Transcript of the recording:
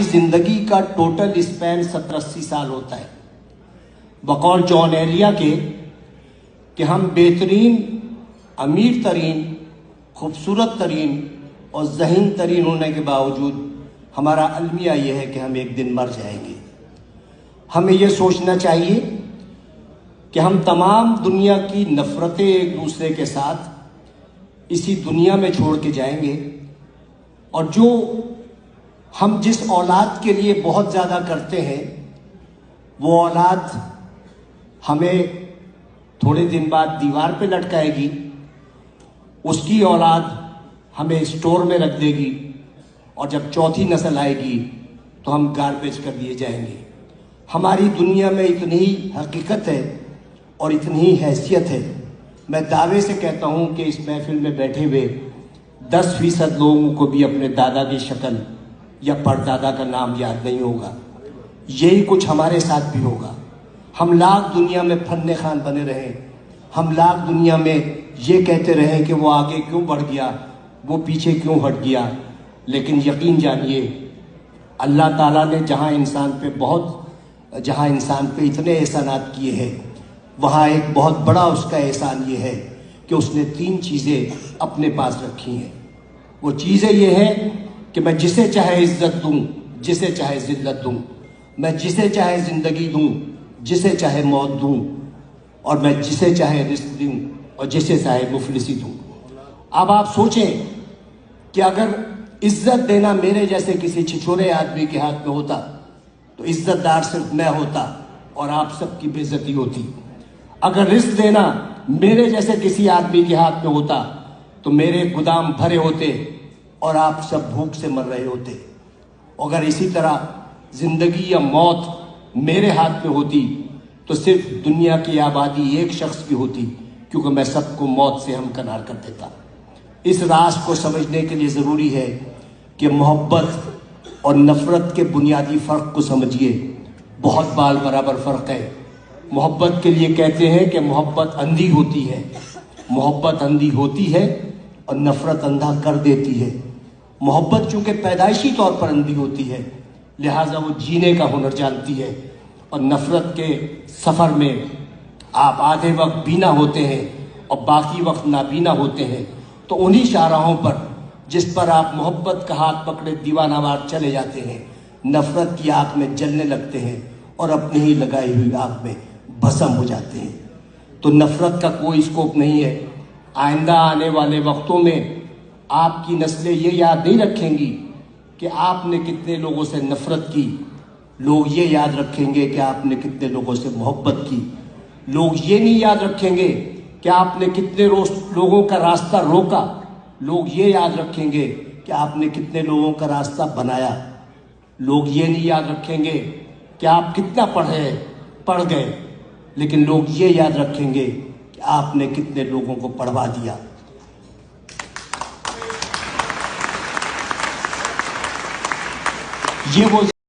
زندگی کا total Spain 70-80 سال ہوتا ہے بقول جان ایلیا کے کہ ہم بہترین، امیر ترین، خوبصورت ترین اور ذہین ترین ہونے کے باوجود ہمارا المیہ یہ ہے کہ ہم ایک دن مر جائیں گے۔ ہمیں یہ سوچنا چاہیے کہ ہم تمام دنیا کی نفرتیں ایک دوسرے کے ساتھ اسی دنیا میں چھوڑ کے جائیں گے، اور جو ہم جس اولاد کے لیے بہت زیادہ کرتے ہیں وہ اولاد ہمیں تھوڑے دن بعد دیوار پہ لٹکائے گی، اس کی اولاد ہمیں اسٹور میں رکھ دے گی، اور جب چوتھی نسل آئے گی تو ہم گاربیج کر دیے جائیں گے۔ ہماری دنیا میں اتنی ہی حقیقت ہے اور اتنی ہی حیثیت ہے، میں دعوے سے کہتا ہوں کہ اس محفل میں بیٹھے ہوئے 10% لوگوں کو بھی اپنے دادا کی شکل یا پردادا کا نام یاد نہیں ہوگا۔ یہی کچھ ہمارے ساتھ بھی ہوگا۔ ہم لاکھ دنیا میں فن خان بنے رہیں، ہم لاکھ دنیا میں یہ کہتے رہیں کہ وہ آگے کیوں بڑھ گیا، وہ پیچھے کیوں ہٹ گیا، لیکن یقین جانیے اللہ تعالیٰ نے جہاں انسان پہ اتنے احسانات کیے ہیں، وہاں ایک بہت بڑا اس کا احسان یہ ہے کہ اس نے 3 چیزیں اپنے پاس رکھی ہیں۔ وہ چیزیں یہ ہیں کہ میں جسے چاہے عزت دوں، جسے چاہے ذلت دوں، میں جسے چاہے زندگی دوں، جسے چاہے موت دوں، اور میں جسے چاہے رزق دوں اور جسے چاہے مفلسی دوں۔ اب آپ سوچیں کہ اگر عزت دینا میرے جیسے کسی چھچورے آدمی کے ہاتھ میں ہوتا تو عزت دار صرف میں ہوتا اور آپ سب کی بے عزتی ہوتی۔ اگر رزق دینا میرے جیسے کسی آدمی کے ہاتھ میں ہوتا تو میرے گودام بھرے ہوتے اور آپ سب بھوک سے مر رہے ہوتے۔ اگر اسی طرح زندگی یا موت میرے ہاتھ میں ہوتی تو صرف دنیا کی آبادی ایک شخص کی ہوتی، کیونکہ میں سب کو موت سے ہمکنار کر دیتا۔ اس راز کو سمجھنے کے لیے ضروری ہے کہ محبت اور نفرت کے بنیادی فرق کو سمجھیے۔ بہت بال برابر فرق ہے۔ محبت کے لیے کہتے ہیں کہ محبت اندھی ہوتی ہے، محبت اندھی ہوتی ہے اور نفرت اندھا کر دیتی ہے۔ محبت چونکہ پیدائشی طور پر اندھی ہوتی ہے، لہٰذا وہ جینے کا ہنر جانتی ہے، اور نفرت کے سفر میں آپ آدھے وقت بینا ہوتے ہیں اور باقی وقت نابینا ہوتے ہیں، تو انہی شاہراہوں پر جس پر آپ محبت کا ہاتھ پکڑے دیوانہ وار چلے جاتے ہیں، نفرت کی آگ میں جلنے لگتے ہیں اور اپنی ہی لگائی ہوئی آگ میں بھسم ہو جاتے ہیں۔ تو نفرت کا کوئی اسکوپ نہیں ہے۔ آئندہ آنے والے وقتوں میں آپ کی نسلیں یہ یاد نہیں رکھیں گی کہ آپ نے کتنے لوگوں سے نفرت کی، لوگ یہ یاد رکھیں گے کہ آپ نے کتنے لوگوں سے محبت کی۔ لوگ یہ نہیں یاد رکھیں گے کہ آپ نے کتنے لوگوں کا راستہ روکا، لوگ یہ یاد رکھیں گے کہ آپ نے کتنے لوگوں کا راستہ بنایا۔ لوگ یہ نہیں یاد رکھیں گے کہ آپ کتنا پڑھ گئے، لیکن لوگ یہ یاد رکھیں گے کہ آپ نے کتنے لوگوں کو پڑھوا دیا۔ یہ وہ